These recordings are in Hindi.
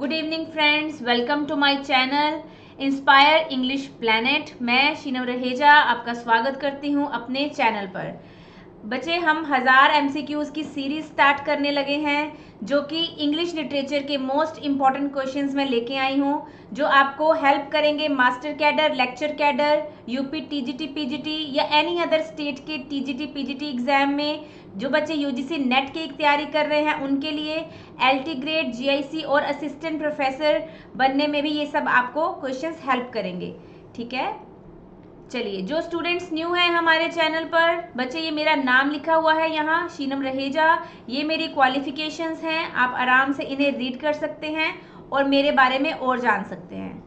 Good evening friends, welcome to my channel inspire English planet. मैं शीनम रहेजा आपका स्वागत करती हूं अपने चैनल पर। बच्चे, हम 1000 MCQs की सीरीज स्टार्ट करने लगे हैं, जो कि इंग्लिश लिटरेचर के मोस्ट इम्पॉर्टेंट क्वेश्चंस में लेके आई हूँ, जो आपको हेल्प करेंगे master cadre, lecture cadre, UP TGT PGT या एनी अदर स्टेट के टीजीटी पीजीटी एग्जाम में। जो बच्चे यूजीसी नेट की तैयारी कर रहे हैं उनके लिए एलटी ग्रेड, जीआईसी और असिस्टेंट प्रोफेसर बनने में भी ये सब आपको क्वेश्चंस हेल्प करेंगे। ठीक है, चलिए, जो स्टूडेंट्स न्यू हैं हमारे चैनल पर, बच्चे ये मेरा नाम लिखा हुआ है यहाँ, शीनम रहेजा। ये मेरी क्वालिफिकेशंस हैं, आप आराम से इन्हें रीड कर सकते हैं और मेरे बारे में और जान सकते हैं।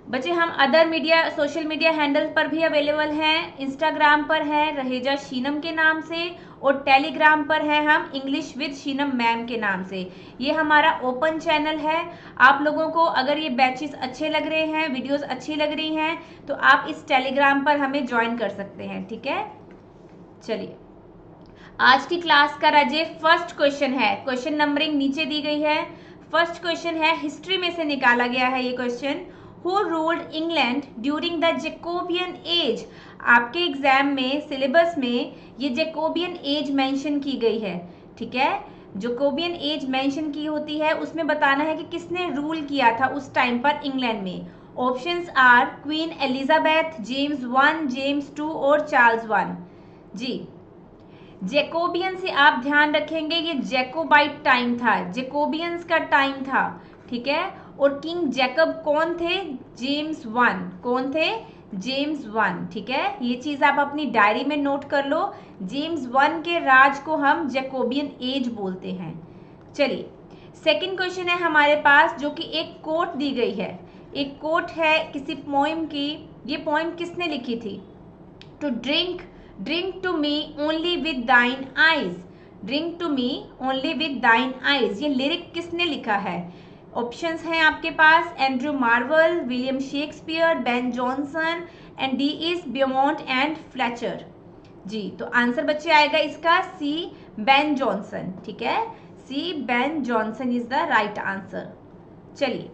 बच्चे, हम other media, social media handle पर भी अवेलेबल हैं। इंस्टाग्राम पर है रहेजा शीनम के नाम से और टेलीग्राम पर है हम इंग्लिश विद शीनम मैम के नाम से। ये हमारा ओपन चैनल है। आप लोगों को अगर ये बैचेस अच्छे लग रहे हैं, वीडियोस अच्छी लग रही हैं, तो आप इस टेलीग्राम पर हमें ज्वाइन कर सकते हैं। ठीक है, चलिए, आज की क्लास का राजे फर्स्ट क्वेश्चन है। क्वेश्चन नंबरिंग नीचे दी गई है। फर्स्ट क्वेश्चन है, हिस्ट्री में से निकाला गया है ये question. Who ruled England during the Jacobian as. आपके एग्जाम में, सिलेबस में ये जैकोबियन एज मेंशन की गई है। ठीक है, जैकोबियन एज मेंशन की होती है, उसमें बताना है कि किसने रूल किया था उस टाइम पर इंग्लैंड में। Options are Queen Elizabeth, James 1, James 2 और चार्ल्स 1। जी, जैकोबियन से आप ध्यान रखेंगे, ये जैकोबाइट टाइम था, जैकोबियंस का टाइम था। ठीक है, और किंग जैकब कौन थे? जेम्स 1। कौन थे? जेम्स 1। ठीक है, ये चीज आप अपनी डायरी में नोट कर लो। जेम्स 1 के राज को हम जैकोबियन एज बोलते हैं। चलिए, सेकंड क्वेश्चन है हमारे पास, जो कि एक कोट दी गई है। एक कोट है किसी पोइम की। ये पोइम किसने लिखी थी? To drink to me only with thine eyes. Drink to me only with thine eyes, ये लिरिक किसने लिखा है? ऑप्शंस हैं आपके पास, Andrew Marvell, William Shakespeare, Ben Jonson and D is Beaumont and Fletcher. जी, तो आंसर बच्चे आएगा इसका सी, बेन जॉनसन। ठीक है, C, Ben Jonson is the right answer. चलिए,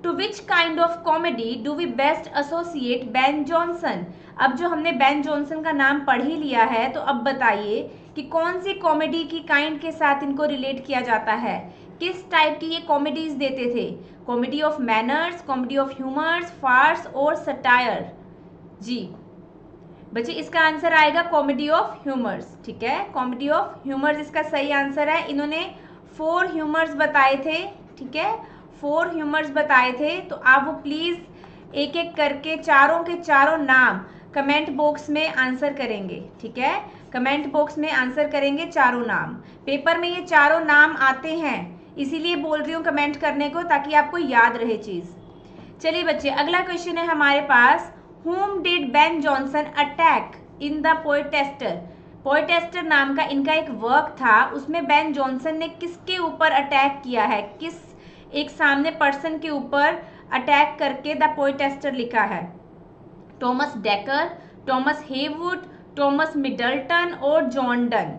to which kind of comedy do we best associate Ben Jonson. अब जो हमने बेन जॉनसन का नाम पढ़ ही लिया है, तो अब बताइए कि कौन सी कॉमेडी की काइंड के साथ इनको रिलेट किया जाता है। किस टाइप की ये कॉमेडीज देते थे? Comedy of manners, comedy of humours, farce और सटायर। जी बच्चे, इसका आंसर आएगा कॉमेडी ऑफ ह्यूमर्स। ठीक है, कॉमेडी ऑफ ह्यूमर्स इसका सही आंसर है। इन्होंने 4 ह्यूमर्स बताए थे। ठीक है, 4 ह्यूमर्स बताए थे, तो आप वो प्लीज एक एक करके चारों के चारों नाम कमेंट बॉक्स में आंसर करेंगे। ठीक है, कमेंट बॉक्स में आंसर करेंगे चारों नाम। पेपर में ये चारों नाम आते हैं, इसीलिए बोल रही हूँ कमेंट करने को, ताकि आपको याद रहे चीज। चलिए बच्चे, अगला क्वेश्चन है हमारे पास, whom did Ben Jonson attack in the Poetaster। पोएटेस्टर नाम का इनका एक वर्क था, उसमें बेन जॉनसन ने किसके ऊपर अटैक किया है? किस एक सामने पर्सन के ऊपर अटैक करके द पोएटेस्टर लिखा है? Thomas decker, Thomas Heywood, Thomas Middleton और जॉन डन।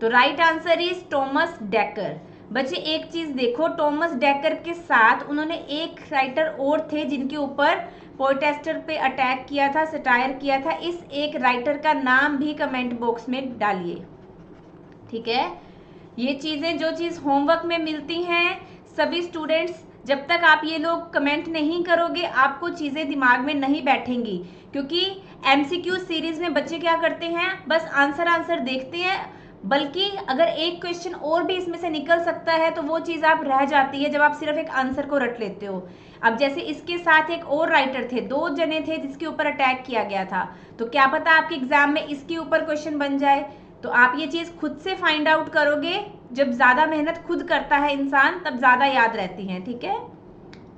तो right answer is Thomas decker. बच्चे, एक चीज देखो, टॉमस डेकर के साथ उन्होंने एक राइटर और थे जिनके ऊपर पोएटेस्टर पे अटैक किया था, सटायर किया था। इस एक राइटर का नाम भी कमेंट बॉक्स में डालिए। ठीक है, ये चीजें, जो चीज होमवर्क में मिलती हैं, सभी स्टूडेंट्स, जब तक आप ये लोग कमेंट नहीं करोगे, आपको चीजें दिमाग में नहीं बैठेंगी। क्योंकि MCQ सीरीज में बच्चे क्या करते हैं, बस आंसर देखते हैं, बल्कि अगर एक क्वेश्चन और भी इसमें से निकल सकता है तो वो चीज आप रह जाती है जब आप सिर्फ एक आंसर को रट लेते हो। अब जैसे इसके साथ एक और राइटर थे, 2 जने थे जिसके ऊपर अटैक किया गया था, तो क्या पता आपके एग्जाम में इसके ऊपर क्वेश्चन बन जाए। तो आप ये चीज खुद से फाइंड आउट करोगे। जब ज्यादा मेहनत खुद करता है इंसान, तब ज्यादा याद रहती है। ठीक है,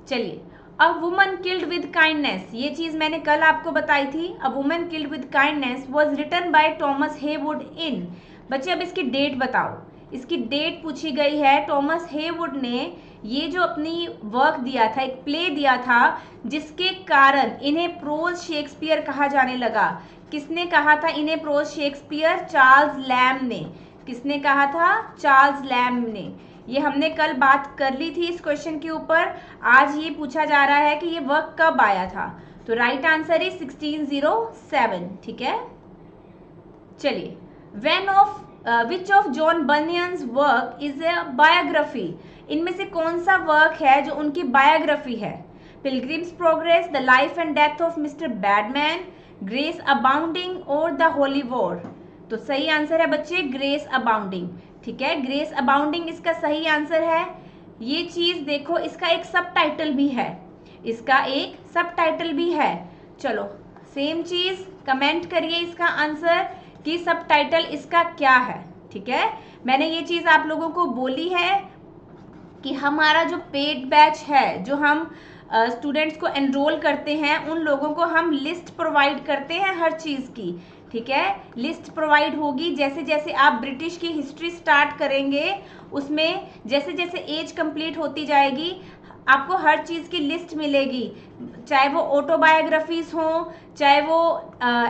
चलिए, a woman killed with kindness, ये चीज मैंने कल आपको बताई थी। A woman killed with kindness was written by Thomas Heywood in. बच्चे, अब इसकी डेट बताओ। इसकी डेट पूछी गई है। टॉमस हेवुड ने ये जो अपनी वर्क दिया था, एक प्ले दिया था, जिसके कारण इन्हें प्रोज शेक्सपियर कहा जाने लगा। किसने कहा था इन्हें प्रोज शेक्सपियर? चार्ल्स लैम्ब ने। किसने कहा था? चार्ल्स लैम्ब ने। ये हमने कल बात कर ली थी इस क्वेश्चन के ऊपर। आज ये पूछा जा रहा है कि ये वर्क कब आया था। तो राइट आंसर इज 1607। ठीक है, चलिए, which of John Bunyan's work is a biography. इनमें से कौन सा वर्क है जो उनकी बायोग्राफी है? Pilgrim's Progress, the life and death of Mr Badman, Grace Abounding और द होली वॉर। तो सही आंसर है बच्चे ग्रेस अबाउंडिंग। ठीक है, ग्रेस अबाउंडिंग इसका सही आंसर है। ये चीज देखो, इसका एक सब टाइटल भी है, इसका एक सब टाइटल भी है। चलो सेम चीज कमेंट करिए इसका आंसर कि सब टाइटल इसका क्या है। ठीक है, मैंने ये चीज आप लोगों को बोली है कि हमारा जो पेड बैच है, जो हम स्टूडेंट्स को एनरोल करते हैं, उन लोगों को हम लिस्ट प्रोवाइड करते हैं हर चीज़ की। ठीक है, लिस्ट प्रोवाइड होगी। जैसे जैसे आप ब्रिटिश की हिस्ट्री स्टार्ट करेंगे, उसमें जैसे जैसे एज कंप्लीट होती जाएगी, आपको हर चीज़ की लिस्ट मिलेगी, चाहे वो ऑटोबायोग्राफीज हों, चाहे वो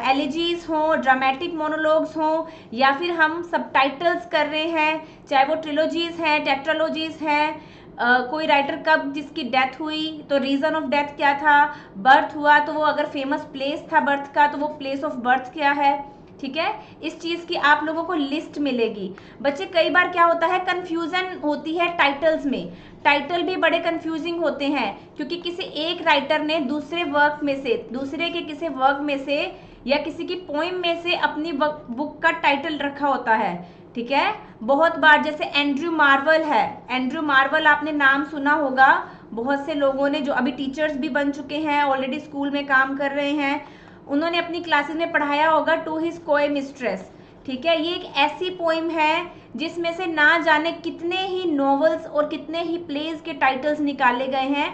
एलिजीज हों, ड्रामेटिक मोनोलॉग्स हों, या फिर हम सबटाइटल्स कर रहे हैं, चाहे वो ट्रिलोजीज हैं, टेट्रालॉजीज हैं, कोई राइटर कब जिसकी डेथ हुई तो रीज़न ऑफ डेथ क्या था, बर्थ हुआ तो वो अगर फेमस प्लेस था बर्थ का तो वो प्लेस ऑफ बर्थ क्या है। ठीक है, इस चीज़ की आप लोगों को लिस्ट मिलेगी। बच्चे कई बार क्या होता है, कंफ्यूजन होती है टाइटल्स में। टाइटल भी बड़े कंफ्यूजिंग होते हैं क्योंकि किसी एक राइटर ने दूसरे वर्क में से, दूसरे के किसी वर्क में से या किसी की पोइम में से अपनी बुक का टाइटल रखा होता है। ठीक है, बहुत बार जैसे एंड्रयू मार्वल है, एंड्रयू मार्वल आपने नाम सुना होगा, बहुत से लोगों ने जो अभी टीचर्स भी बन चुके हैं, ऑलरेडी स्कूल में काम कर रहे हैं, उन्होंने अपनी क्लासेस में पढ़ाया होगा टू हिज कोई मिस्ट्रेस। ठीक है, ये एक ऐसी पोइम है जिसमें से ना जाने कितने ही नॉवेल्स और कितने ही प्लेज के टाइटल्स निकाले गए हैं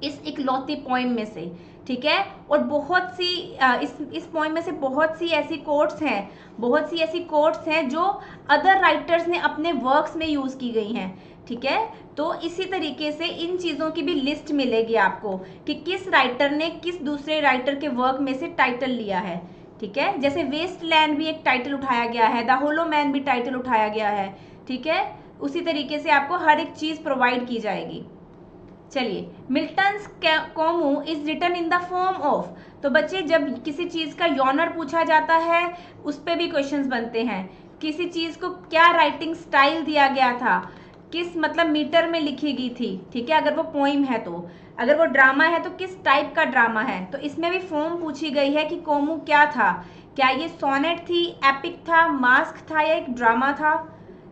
इस इकलौती पोइम में से। ठीक है, और बहुत सी इस पोइम में से बहुत सी ऐसी कोट्स हैं, बहुत सी ऐसी कोट्स हैं जो अदर राइटर्स ने अपने वर्क्स में यूज़ की गई हैं। ठीक है, तो इसी तरीके से इन चीज़ों की भी लिस्ट मिलेगी आपको कि किस राइटर ने किस दूसरे राइटर के वर्क में से टाइटल लिया है। ठीक है, जैसे वेस्टलैंड भी एक टाइटल उठाया गया है, द होलो मैन भी टाइटल उठाया गया है। ठीक है, उसी तरीके से आपको हर एक चीज़ प्रोवाइड की जाएगी। चलिए, Milton's Comus is written in the form of. तो बच्चे जब किसी चीज़ का यॉनर पूछा जाता है उस पर भी क्वेश्चंस बनते हैं। किसी चीज़ को क्या राइटिंग स्टाइल दिया गया था, किस मतलब मीटर में लिखी गई थी। ठीक है, अगर वो पोइम है तो, अगर वो ड्रामा है तो किस टाइप का ड्रामा है। तो इसमें भी फॉर्म पूछी गई है कि कोमू क्या था, क्या ये सोनेट थी, एपिक था, मास्क था या एक ड्रामा था।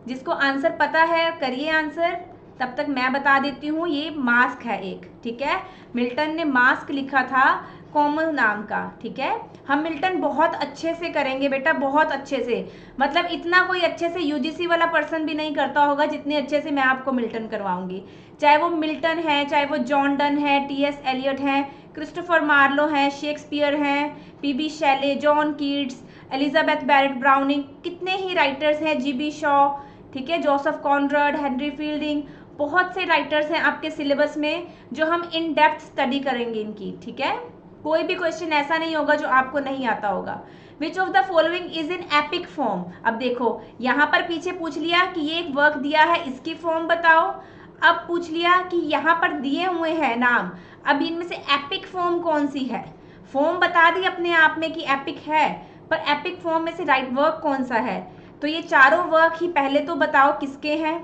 जिसको आंसर पता है करिए आंसर, तब तक मैं बता देती हूँ, ये मास्क है एक। ठीक है, मिल्टन ने मास्क लिखा था कोमल नाम का। ठीक है, हम मिल्टन बहुत अच्छे से करेंगे बेटा, बहुत अच्छे से, मतलब इतना कोई अच्छे से यूजीसी वाला पर्सन भी नहीं करता होगा जितने अच्छे से मैं आपको मिल्टन करवाऊंगी। चाहे वो मिल्टन है, चाहे वो जॉन डन है, टीएस एलियट हैं, क्रिस्टोफर मार्लो हैं, शेक्सपियर हैं, PB Shelley, John Keats, Elizabeth Barrett Browning, कितने ही राइटर्स हैं, जीबी शॉ, ठीक है, जोसेफ कॉनराड, हेनरी फील्डिंग, बहुत से राइटर्स हैं आपके सिलेबस में जो हम इन डेप्थ स्टडी करेंगे इनकी। ठीक है, कोई भी क्वेश्चन ऐसा नहीं होगा जो आपको नहीं आता होगा। Which of the following is in epic form. अब देखो यहाँ पर पीछे पूछ लिया कि ये एक वर्क दिया है, इसकी फॉर्म बताओ। अब पूछ लिया कि यहाँ पर दिए हुए हैं नाम, अब इनमें से एपिक फॉर्म कौन सी है। फॉर्म बता दी अपने आप में कि एपिक है, पर एपिक फॉर्म में से राइट वर्क कौन सा है। तो ये चारों वर्क ही पहले तो बताओ किसके हैं,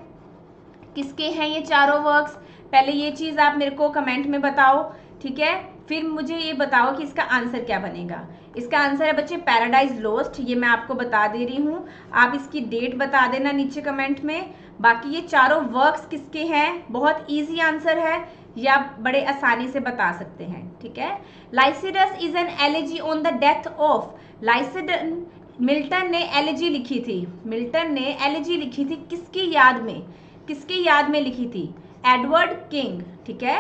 किसके हैं ये चारों वर्क्स। पहले ये चीज़ आप मेरे को कमेंट में बताओ। ठीक है, फिर मुझे ये बताओ कि इसका आंसर क्या बनेगा। इसका आंसर है बच्चे पैराडाइज लोस्ट, ये मैं आपको बता दे रही हूँ, आप इसकी डेट बता देना नीचे कमेंट में। बाकी ये चारों वर्क्स किसके हैं, बहुत ईजी आंसर है, या बड़े आसानी से बता सकते हैं। ठीक है, Lycidas is an elegy on the death of. Lycidas, Milton ने एलिजी लिखी थी, मिल्टन ने एलिजी लिखी थी किसकी याद में, किसकी याद में लिखी थी, एडवर्ड किंग। ठीक है,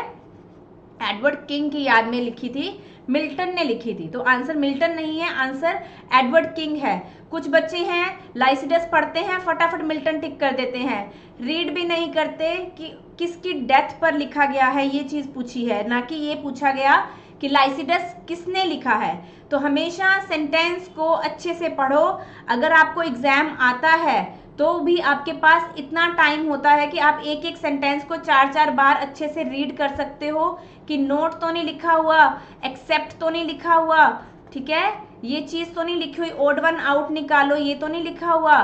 एडवर्ड किंग की याद में लिखी थी, मिल्टन ने लिखी थी। तो आंसर मिल्टन नहीं है, आंसर एडवर्ड किंग है। कुछ बच्चे हैं लाइसिडस पढ़ते हैं फटाफट मिल्टन टिक कर देते हैं, रीड भी नहीं करते कि किसकी डेथ पर लिखा गया है, ये चीज़ पूछी है, ना कि ये पूछा गया कि लाइसिडस किसने लिखा है। तो हमेशा सेंटेंस को अच्छे से पढ़ो। अगर आपको एग्जाम आता है तो भी आपके पास इतना टाइम होता है कि आप एक एक सेंटेंस को 4-4 बार अच्छे से रीड कर सकते हो कि नोट तो नहीं लिखा हुआ, एक्सेप्ट तो नहीं लिखा हुआ, ठीक है, ये चीज़ तो नहीं लिखी हुई, ओड वन आउट निकालो, ये तो नहीं लिखा हुआ।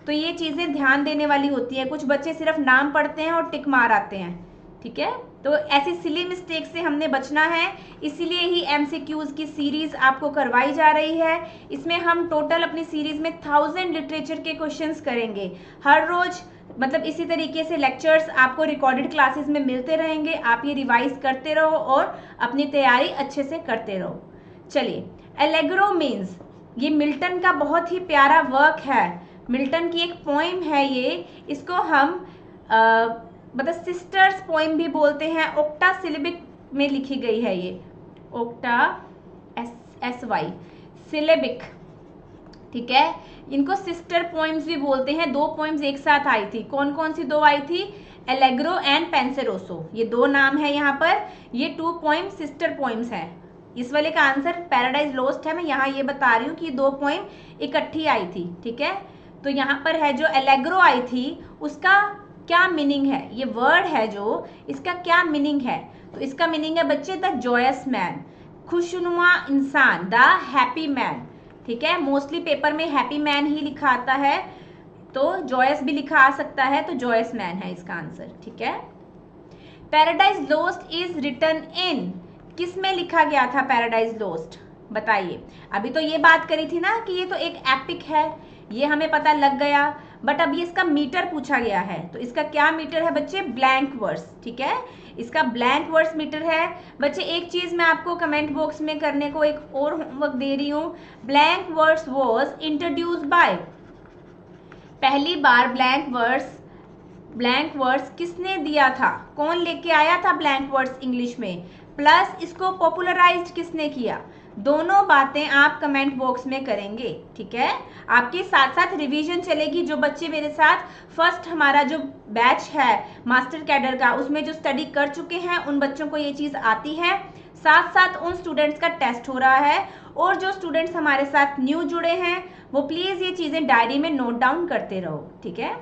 तो ये चीज़ें ध्यान देने वाली होती है। कुछ बच्चे सिर्फ नाम पढ़ते हैं और टिक मार आते हैं, ठीक है। तो ऐसी सिली मिस्टेक से हमने बचना है, इसीलिए ही एमसीक्यूज की सीरीज आपको करवाई जा रही है। इसमें हम टोटल अपनी सीरीज में 1000 लिटरेचर के क्वेश्चंस करेंगे हर रोज। मतलब इसी तरीके से लेक्चर्स आपको रिकॉर्डेड क्लासेस में मिलते रहेंगे। आप ये रिवाइज करते रहो और अपनी तैयारी अच्छे से करते रहो। चलिए, एलेग्रो मीन्स, ये मिल्टन का बहुत ही प्यारा वर्क है, मिल्टन की एक पोइम है ये। इसको हम मतलब सिस्टर्स पोइम भी बोलते हैं। ओक्टा सिलेबिक में लिखी गई है ये, ओक्टा SY सिलेबिक, ठीक है। इनको सिस्टर पोइम्स भी बोलते हैं। 2 पोइम्स एक साथ आई थी। कौन कौन सी 2 आई थी? एलेग्रो एंड पेंसेरोसो, ये 2 नाम है यहाँ पर। ये 2 पोइम सिस्टर पोइम्स हैं। इस वाले का आंसर पैराडाइज लोस्ट है। मैं यहाँ ये बता रही हूँ कि 2 पोइम इकट्ठी आई थी, ठीक है। तो यहाँ पर है जो एलेग्रो आई थी उसका क्या मीनिंग है, ये वर्ड है जो, इसका क्या मीनिंग है? तो इसका मीनिंग है बच्चे द जॉयस मैन, खुशनुमा इंसान, द हैप्पी मैन, ठीक है। मोस्टली पेपर में हैप्पी मैन ही लिखा आता है, तो जॉयस भी लिखा आ सकता है, तो जॉयस मैन है इसका आंसर, ठीक है। Paradise Lost is written in, किस में लिखा गया था पैराडाइज लोस्ट? बताइए। अभी तो ये बात करी थी ना कि ये तो एक एपिक है, ये हमें पता लग गया, बट अभी इसका मीटर पूछा गया है। तो इसका क्या मीटर है बच्चे? ब्लैंक वर्स, ठीक है। इसका ब्लैंक वर्स मीटर है। बच्चे एक चीज मैं आपको कमेंट बॉक्स में करने को एक और होमवर्क दे रही हूँ। Blank verse was introduce by, पहली बार ब्लैंक वर्स किसने दिया था? कौन लेके आया था ब्लैंक वर्स इंग्लिश में? प्लस इसको पॉपुलराइज्ड किसने किया? दोनों बातें आप कमेंट बॉक्स में करेंगे, ठीक है। आपके साथ साथ रिवीजन चलेगी। जो बच्चे मेरे साथ फर्स्ट हमारा जो बैच है मास्टर कैडर का, उसमें जो स्टडी कर चुके हैं उन बच्चों को ये चीज़ आती है। साथ साथ उन स्टूडेंट्स का टेस्ट हो रहा है, और जो स्टूडेंट्स हमारे साथ न्यू जुड़े हैं वो प्लीज़ ये चीज़ें डायरी में नोट डाउन करते रहो, ठीक है।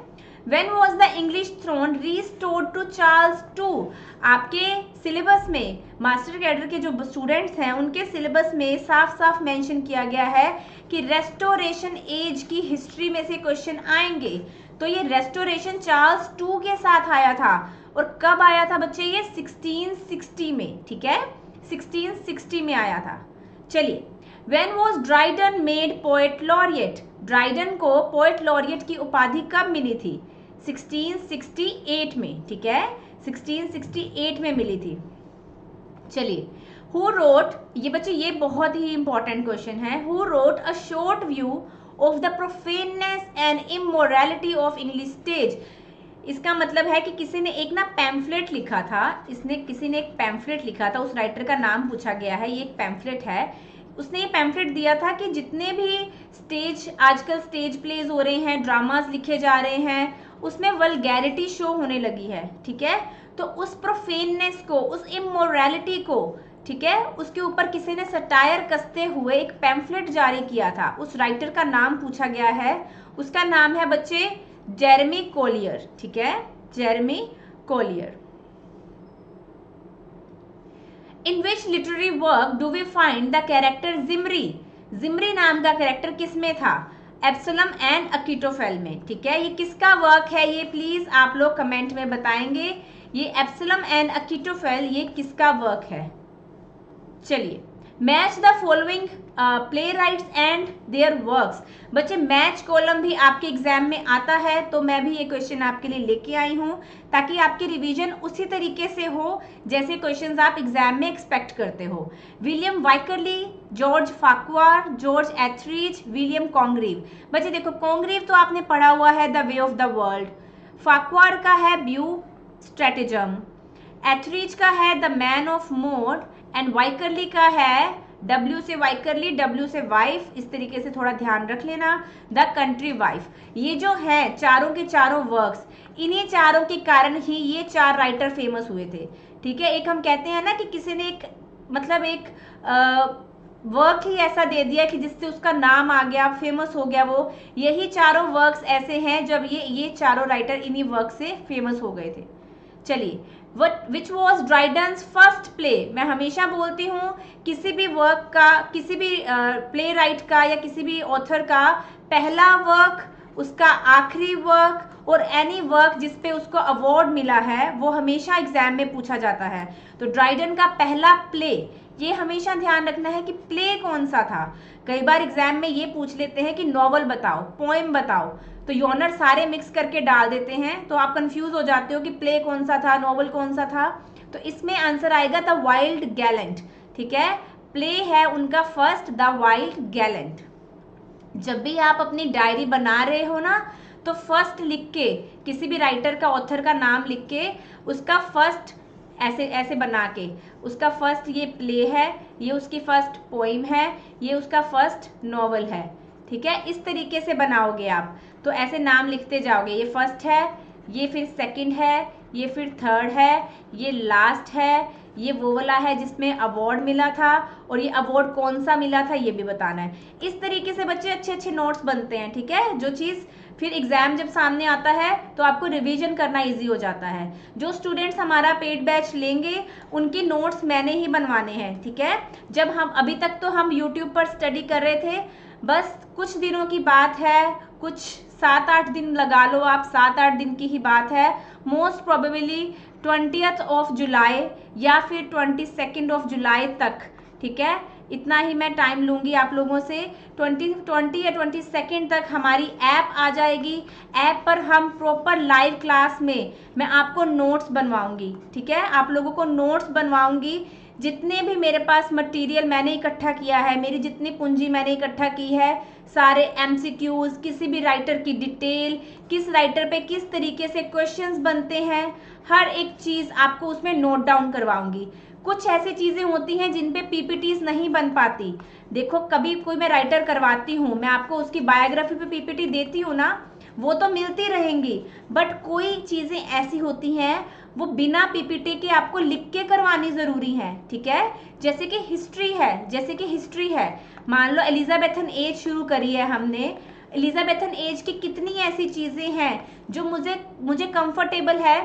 When was the English throne restored to Charles II? आपके सिलेबस में मास्टर कैडर के जो स्टूडेंट्स हैं उनके सिलेबस में साफ साफ मेंशन किया गया है कि रेस्टोरेशन एज की हिस्ट्री में से क्वेश्चन आएंगे। तो ये रेस्टोरेशन चार्ल्स II के साथ आया था, और कब आया था बच्चे? ये 1660 में, ठीक है, 1660 में आया था। चलिए, When was Dryden made poet laureate? Dryden को पोएट लॉरिएट की उपाधि कब मिली थी? 1668 में, ठीक है, 1668 में मिली थी। चलिए, हु रोट, ये बच्चे ये बहुत ही इंपॉर्टेंट क्वेश्चन है। Who wrote a short view of the profaneness and immorality of English stage? इसका मतलब है कि किसी ने एक ना पैम्फलेट लिखा था, किसी ने एक पैम्फलेट लिखा था, उस राइटर का नाम पूछा गया है, ये एक पैम्फलेट है। उसने ये पैम्फलेट दिया था कि जितने भी आजकल स्टेज प्लेज हो रहे हैं, ड्रामास लिखे जा रहे हैं, उसमें वल्गैरिटी शो होने लगी है, ठीक है। तो उस प्रोफेननेस को, उस इमोरलिटी को, ठीक है, उसके ऊपर किसी ने सटायर कसते हुए एक पैम्फलेट जारी किया था। उस राइटर का नाम पूछा गया है, उसका नाम है बच्चे जेरेमी कोलियर, ठीक है, Jeremy Collier. In which literary work do we find the character Zimri? जिमरी नाम का कैरेक्टर किस में था? एब्सलम एंड अकीटोफेल में, ठीक है। ये किसका वर्क है? ये प्लीज आप लोग कमेंट में बताएंगे। ये एब्सलम एंड अकीटोफेल ये किसका वर्क है? चलिए, match the following play rights and there works. बच्चे मैच कॉलम भी आपके एग्जाम में आता है, तो मैं भी ये क्वेश्चन आपके लिए लेके आई हूँ ताकि आपकी रिवीजन उसी तरीके से हो जैसे क्वेश्चंस आप एग्जाम में एक्सपेक्ट करते हो। William Wycherley, George Farquhar, George Etherege, William Congreve. बच्चे देखो, कॉन्ग्रीव तो आपने पढ़ा हुआ है the way of the world, Farquhar का है ब्यू स्ट्रेटेजम, एथरीज का है the man of mode, and Wycherley का है W से वाइकरली, W से वाइफ, इस तरीके से थोड़ा ध्यान रख लेना, द कंट्री वाइफ। ये जो है चारों के चारों वर्क्स, इन्हीं चारों के कारण ही ये 4 राइटर फेमस हुए थे, ठीक है। एक हम कहते हैं ना कि किसी ने एक मतलब एक वर्क ही ऐसा दे दिया कि जिससे उसका नाम आ गया, फेमस हो गया वो। यही चारों वर्क्स ऐसे हैं जब ये चारों राइटर इन्हीं वर्क से फेमस हो गए थे। चलिए, which was Dryden's first play. मैं हमेशा बोलती हूँ किसी भी वर्क का, किसी भी प्ले राइट का या किसी भी ऑथर का पहला वर्क, उसका आखिरी वर्क और एनी वर्क जिसपे उसको अवार्ड मिला है वो हमेशा एग्जाम में पूछा जाता है। तो ड्राइडन का पहला प्ले, ये हमेशा ध्यान रखना है कि प्ले कौन सा था। कई बार एग्जाम में ये पूछ लेते हैं कि नॉवल बताओ, पोएम बताओ, तो योनर सारे मिक्स करके डाल देते हैं, तो आप कंफ्यूज हो जाते हो कि प्ले कौन सा था, नॉवल कौन सा था। तो इसमें आंसर आएगा द वाइल्ड गैलेंट। ठीक है, प्ले है उनका फर्स्ट, द वाइल्ड गैलेंट। जब भी आप अपनी डायरी बना रहे हो ना, तो फर्स्ट लिख के, किसी भी राइटर का, ऑथर का नाम लिख के, उसका फर्स्ट ऐसे ऐसे बना के, उसका फर्स्ट ये प्ले है, ये उसकी फर्स्ट पोइम है, ये उसका फर्स्ट नॉवल है। ठीक है, इस तरीके से बनाओगे आप, तो ऐसे नाम लिखते जाओगे। ये फर्स्ट है, ये फिर सेकंड है, ये फिर थर्ड है, ये लास्ट है, ये वो वाला है जिसमें अवार्ड मिला था, और ये अवार्ड कौन सा मिला था ये भी बताना है। इस तरीके से बच्चे अच्छे अच्छे नोट्स बनते हैं। ठीक है, जो चीज़ फिर एग्जाम जब सामने आता है तो आपको रिवीजन करना इजी हो जाता है। जो स्टूडेंट्स हमारा पेड बैच लेंगे उनके नोट्स मैंने ही बनवाने हैं। ठीक है, जब हम अभी तक तो हम यूट्यूब पर स्टडी कर रहे थे, बस कुछ दिनों की बात है, कुछ 7-8 दिन लगा लो आप, 7-8 दिन की ही बात है। मोस्ट प्रोबेबली 20 जुलाई या फिर 22 जुलाई तक। ठीक है, इतना ही मैं टाइम लूँगी आप लोगों से। 20 या 22 तक हमारी ऐप आ जाएगी। ऐप पर हम प्रॉपर लाइव क्लास में मैं आपको नोट्स बनवाऊँगी। ठीक है, आप लोगों को नोट्स बनवाऊँगी। जितने भी मेरे पास मटेरियल मैंने इकट्ठा किया है, मेरी जितनी पूंजी मैंने इकट्ठा की है, सारे एमसीक्यूज, किसी भी राइटर की डिटेल, किस राइटर पे किस तरीके से क्वेश्चंस बनते हैं, हर एक चीज़ आपको उसमें नोट डाउन करवाऊंगी। कुछ ऐसी चीज़ें होती हैं जिन पे पीपीटीज नहीं बन पाती। देखो, कभी कोई मैं राइटर करवाती हूँ, मैं आपको उसकी बायोग्राफी पे पीपीटी देती हूँ ना, वो तो मिलती रहेंगी, बट कोई चीज़ें ऐसी होती हैं वो बिना पीपीटी के आपको लिख के करवानी ज़रूरी है। ठीक है, जैसे कि हिस्ट्री है, मान लो एलिजाबेथन एज शुरू करी है हमने, एलिजाबेथन एज की कितनी ऐसी चीज़ें हैं जो मुझे कंफर्टेबल है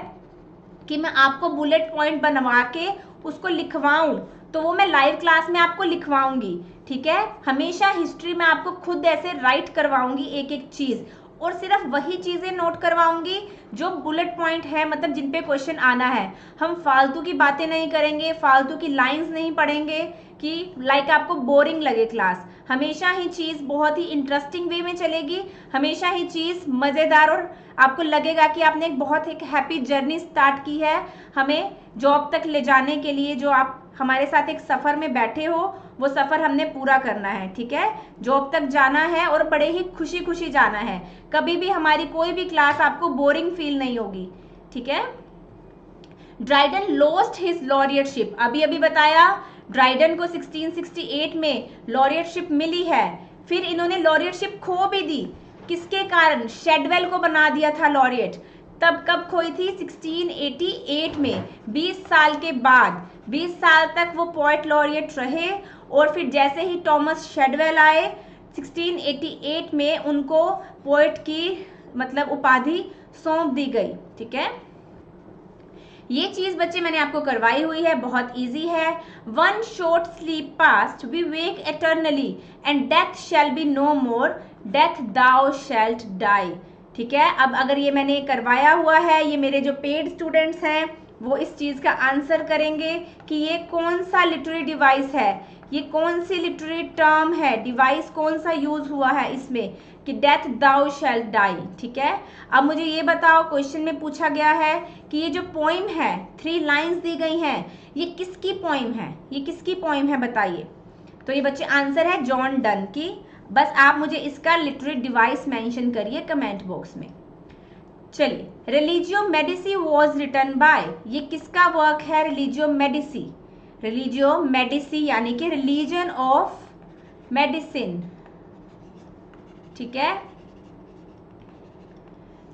कि मैं आपको बुलेट पॉइंट बनवा के उसको लिखवाऊं, तो वो मैं लाइव क्लास में आपको लिखवाऊंगी। ठीक है, हमेशा हिस्ट्री में आपको खुद ऐसे राइट करवाऊंगी एक एक चीज़, और सिर्फ वही चीज़ें नोट करवाऊंगी जो बुलेट पॉइंट है, मतलब जिन पे क्वेश्चन आना है। हम फालतू की बातें नहीं करेंगे, फालतू की लाइंस नहीं पढ़ेंगे कि लाइक आपको बोरिंग लगे क्लास। हमेशा ही चीज़ बहुत ही इंटरेस्टिंग वे में चलेगी, हमेशा ही चीज़ मज़ेदार, और आपको लगेगा कि आपने एक हैप्पी जर्नी स्टार्ट की है हमें जॉब तक ले जाने के लिए। जो आप हमारे साथ एक सफ़र में बैठे हो, वो सफ़र हमने पूरा करना है। ठीक है, जॉब तक जाना है और बड़े ही खुशी खुशी जाना है। कभी भी हमारी कोई भी क्लास आपको बोरिंग फील नहीं होगी। ठीक है, ड्राइडन लॉस्ट हिज लॉरियटशिप, अभी अभी बताया, ड्राइडन को 1668 में लॉरियटशिप मिली है, फिर इन्होंने लॉरियटशिप खो भी दी। किसके कारण? शेडवेल को बना दिया था लॉरियट। तब कब खोई थी? 1688 में, 20 साल के बाद। 20 साल तक वो पोएट लॉरियट रहे, और फिर जैसे ही थॉमस शेडवेल आए 1688 में उनको पोएट की मतलब उपाधि सौंप दी गई। ठीक है, ये चीज बच्चे मैंने आपको करवाई हुई है, बहुत इजी है। One short sleep past we wake eternally and death shall be no more, death thou shalt die. ठीक है, अब अगर ये मैंने करवाया हुआ है, ये मेरे जो पेड स्टूडेंट्स हैं वो इस चीज़ का आंसर करेंगे कि ये कौन सा लिटरेरी डिवाइस है, ये कौन सी लिटरेरी टर्म है, डिवाइस कौन सा यूज हुआ है इसमें कि डेथ दाउ शैल डाई। ठीक है, अब मुझे ये बताओ, क्वेश्चन में पूछा गया है कि ये जो पोइम है, 3 लाइंस दी गई हैं, ये किसकी पोइम है, ये किसकी पोइम है बताइए। तो ये बच्चे आंसर है जॉन डन की। बस आप मुझे इसका लिटरेरी डिवाइस मेंशन करिए कमेंट बॉक्स में। चलिए, Religio Medici was written by, ये किसका वर्क है? रिलीजियो मेडिसी, रिलीजियो मेडिसी यानी कि रिलीजन ऑफ मेडिसिन। ठीक है,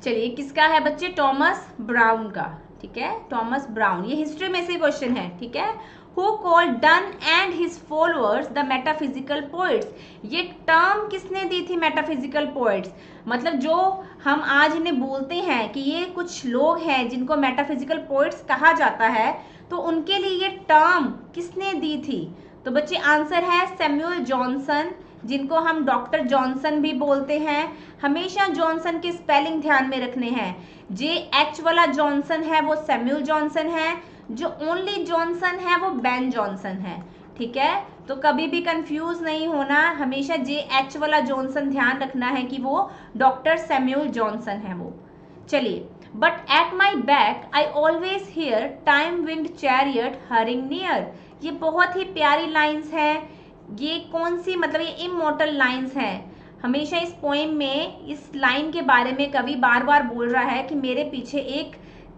चलिए किसका है बच्चे? टॉमस ब्राउन का। ठीक है, थॉमस ब्राउन, ये हिस्ट्री में से क्वेश्चन है, ठीक है। Who called Donne and his followers the metaphysical poets? ये टर्म किसने दी थी metaphysical poets? मतलब जो हम आज इन्हें बोलते हैं कि ये कुछ लोग हैं जिनको metaphysical poets कहा जाता है, तो उनके लिए ये टर्म किसने दी थी? तो बच्चे आंसर है सैमुअल जॉनसन, जिनको हम डॉक्टर जॉनसन भी बोलते हैं। हमेशा जॉनसन की स्पेलिंग ध्यान में रखने हैं। JH वाला जॉनसन है वो सैमुअल जॉनसन है, जो ओनली जॉनसन है वो बेन जॉनसन है, ठीक है। तो कभी भी कंफ्यूज नहीं होना, हमेशा JH वाला जॉनसन ध्यान रखना है कि वो डॉक्टर सैमुअल जॉनसन है वो। चलिए, but at my back I always here time winged chariot hurrying near. ये बहुत ही प्यारी लाइन्स हैं। ये कौन सी, मतलब ये इमॉर्टल लाइन्स हैं। हमेशा इस पोएम में इस लाइन के बारे में कवि बार बार बोल रहा है कि मेरे पीछे एक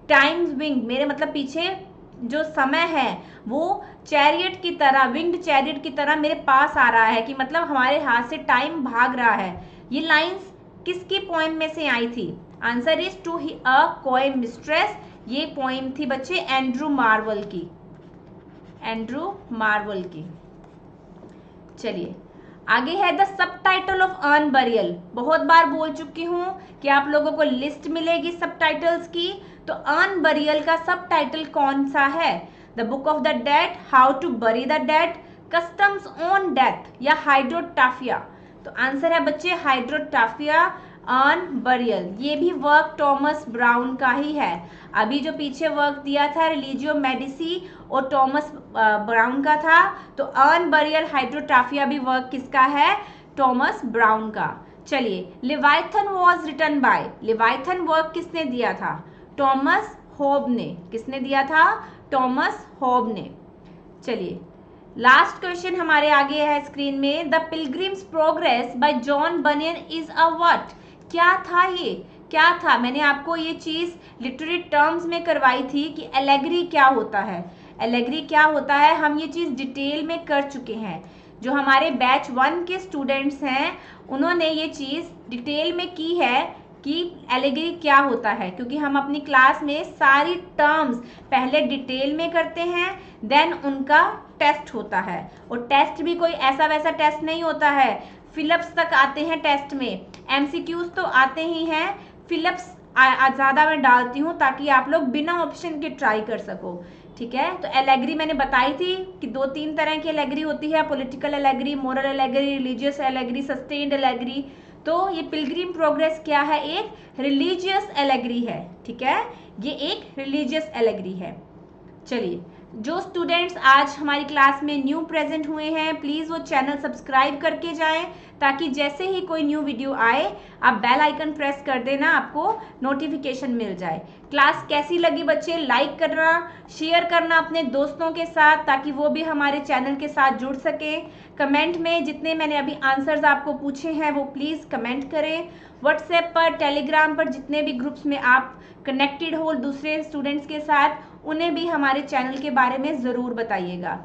टाइम विंग, मेरे मतलब पीछे जो समय है वो चैरियट की तरह, विंग्ड चैरियट की तरह मेरे पास आ रहा है, कि मतलब हमारे हाथ से टाइम भाग रहा है। ये लाइन्स किसकी पोएम में से आई थी? Answer is to a poem mistress. ये पोएम थी बच्चे एंड्रू मार्वल की, एंड्रू मार्वल की। चलिए आगे है the subtitle of urn burial. बहुत बार बोल चुकी हूँ कि आप लोगों को लिस्ट मिलेगी सबटाइटल्स की, तो अर्न बरियल का सबटाइटल कौन सा है? The book of the dead, how to bury the dead, customs on death, या हाइड्रोटाफिया। तो आंसर है बच्चे हाइड्रोटाफिया अर्न बरियल। ये भी वर्क टॉमस ब्राउन का ही है। अभी जो पीछे वर्क दिया था रिलीजियो मेडिसी और टॉमस ब्राउन का था, तो अर्न बरियल हाइड्रोटाफिया भी वर्क किसका है? टॉमस ब्राउन का। चलिए, लिवाइथन वॉज रिटन बाय, लिवाइथन वर्क किसने दिया था? टॉमस होब ने। किसने दिया था? टॉमस होब ने। चलिए, लास्ट क्वेश्चन हमारे आगे है स्क्रीन में। The pilgrims progress bye John banyan is a what? क्या था ये? क्या था? मैंने आपको ये चीज लिटरेरी टर्म्स में करवाई थी कि एलेगरी क्या होता है। एलेगरी क्या होता है हम ये चीज डिटेल में कर चुके हैं। जो हमारे बैच 1 के स्टूडेंट्स हैं उन्होंने ये चीज डिटेल में की है कि एलेगरी क्या होता है, क्योंकि हम अपनी क्लास में सारी टर्म्स पहले डिटेल में करते हैं, देन उनका टेस्ट होता है। और टेस्ट भी कोई ऐसा वैसा टेस्ट नहीं होता है, फिलअप्स तक आते हैं टेस्ट में। MCQs तो आते ही हैं, फिलअप्स ज़्यादा मैं डालती हूँ ताकि आप लोग बिना ऑप्शन के ट्राई कर सको, ठीक है। तो एलेगरी मैंने बताई थी कि 2-3 तरह की एलेगरी होती है, political allegory, moral allegory, religious allegory, sustained allegory. तो ये पिलग्रिम प्रोग्रेस क्या है? एक रिलीजियस एलेगरी है, ठीक है। ये एक रिलीजियस एलेगरी है। चलिए, जो स्टूडेंट्स आज हमारी क्लास में न्यू प्रेजेंट हुए हैं प्लीज़ वो चैनल सब्सक्राइब करके जाएं, ताकि जैसे ही कोई न्यू वीडियो आए आप बेल आइकन प्रेस कर देना, आपको नोटिफिकेशन मिल जाए। क्लास कैसी लगी बच्चे? लाइक करना, शेयर करना अपने दोस्तों के साथ, ताकि वो भी हमारे चैनल के साथ जुड़ सकें। कमेंट में जितने मैंने अभी आंसर्स आपको पूछे हैं वो प्लीज़ कमेंट करें। व्हाट्सएप पर, टेलीग्राम पर, जितने भी ग्रुप्स में आप कनेक्टेड हो दूसरे स्टूडेंट्स के साथ, उन्हें भी हमारे चैनल के बारे में ज़रूर बताइएगा।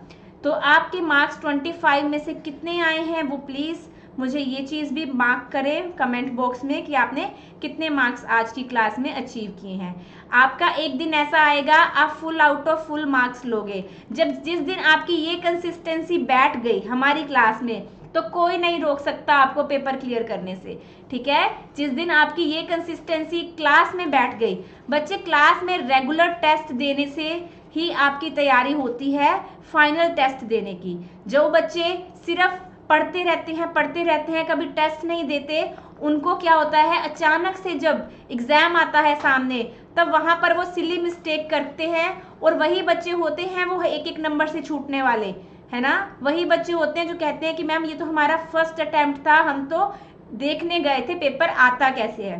तो आपके मार्क्स 25 में से कितने आए हैं वो प्लीज़ मुझे ये चीज़ भी मार्क करें कमेंट बॉक्स में कि आपने कितने मार्क्स आज की क्लास में अचीव किए हैं। आपका एक दिन ऐसा आएगा आप full out of full marks लोगे। जिस दिन आपकी ये कंसिस्टेंसी बैठ गई हमारी क्लास में, तो कोई नहीं रोक सकता आपको पेपर क्लियर करने से, ठीक है। जिस दिन आपकी ये कंसिस्टेंसी क्लास में बैठ गई, बच्चे क्लास में रेगुलर टेस्ट देने से ही आपकी तैयारी होती है फाइनल टेस्ट देने की। जो बच्चे सिर्फ पढ़ते रहते हैं कभी टेस्ट नहीं देते, उनको क्या होता है अचानक से जब एग्जाम आता है सामने, तब वहां पर वो सिली मिस्टेक करते हैं, और वही बच्चे होते हैं वो एक नंबर से छूटने वाले, है ना। वही बच्चे होते हैं जो कहते हैं कि मैम ये तो हमारा फर्स्ट अटेम्प्ट था, हम तो देखने गए थे पेपर आता कैसे है।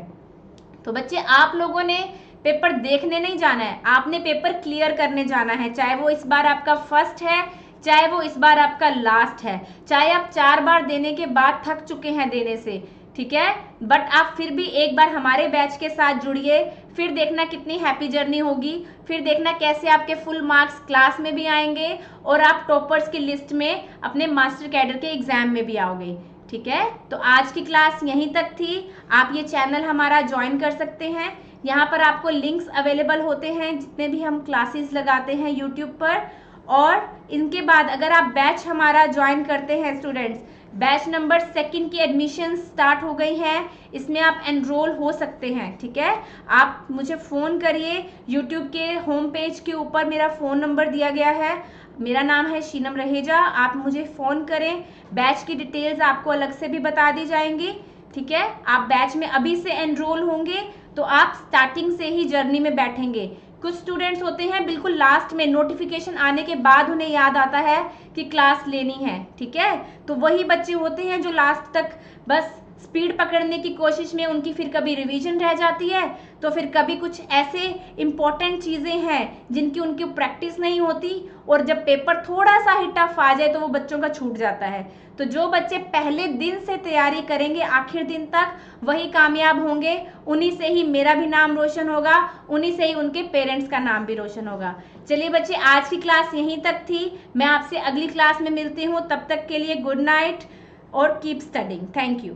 तो बच्चे आप लोगों ने पेपर देखने नहीं जाना है, आपने पेपर क्लियर करने जाना है, चाहे वो इस बार आपका फर्स्ट है, चाहे वो इस बार आपका लास्ट है, चाहे आप 4 बार देने के बाद थक चुके हैं देने से, ठीक है। बट आप फिर भी एक बार हमारे बैच के साथ जुड़िए, फिर देखना कितनी हैप्पी जर्नी होगी, फिर देखना कैसे आपके फुल मार्क्स क्लास में भी आएंगे और आप टॉपर्स की लिस्ट में अपने मास्टर कैडर के एग्जाम में भी आओगे, ठीक है। तो आज की क्लास यहीं तक थी। आप ये चैनल हमारा ज्वाइन कर सकते हैं, यहाँ पर आपको लिंक्स अवेलेबल होते हैं जितने भी हम क्लासेस लगाते हैं यूट्यूब पर। और इनके बाद अगर आप बैच हमारा ज्वाइन करते हैं स्टूडेंट्स, बैच नंबर 2 की एडमिशन स्टार्ट हो गई है, इसमें आप एनरोल हो सकते हैं। ठीक है, आप मुझे फ़ोन करिए, यूट्यूब के होम पेज के ऊपर मेरा फ़ोन नंबर दिया गया है, मेरा नाम है शीनम रहेजा, आप मुझे फ़ोन करें। बैच की डिटेल्स आपको अलग से भी बता दी जाएंगी। ठीक है, आप बैच में अभी से एनरोल होंगे तो आप स्टार्टिंग से ही जर्नी में बैठेंगे। कुछ स्टूडेंट्स होते हैं बिल्कुल लास्ट में, नोटिफिकेशन आने के बाद उन्हें याद आता है कि क्लास लेनी है। ठीक है, तो वही बच्चे होते हैं जो लास्ट तक बस स्पीड पकड़ने की कोशिश में उनकी फिर कभी रिवीजन रह जाती है, तो फिर कभी कुछ ऐसे इम्पोर्टेंट चीज़ें हैं जिनकी उनकी प्रैक्टिस नहीं होती, और जब पेपर थोड़ा सा ही टफ आ जाए तो वो बच्चों का छूट जाता है। तो जो बच्चे पहले दिन से तैयारी करेंगे आखिर दिन तक, वही कामयाब होंगे। उन्हीं से ही मेरा भी नाम रोशन होगा, उन्हीं से ही उनके पेरेंट्स का नाम भी रोशन होगा। चलिए बच्चे, आज की क्लास यहीं तक थी। मैं आपसे अगली क्लास में मिलती हूँ, तब तक के लिए गुड नाइट और कीप स्टडिंग। Thank you.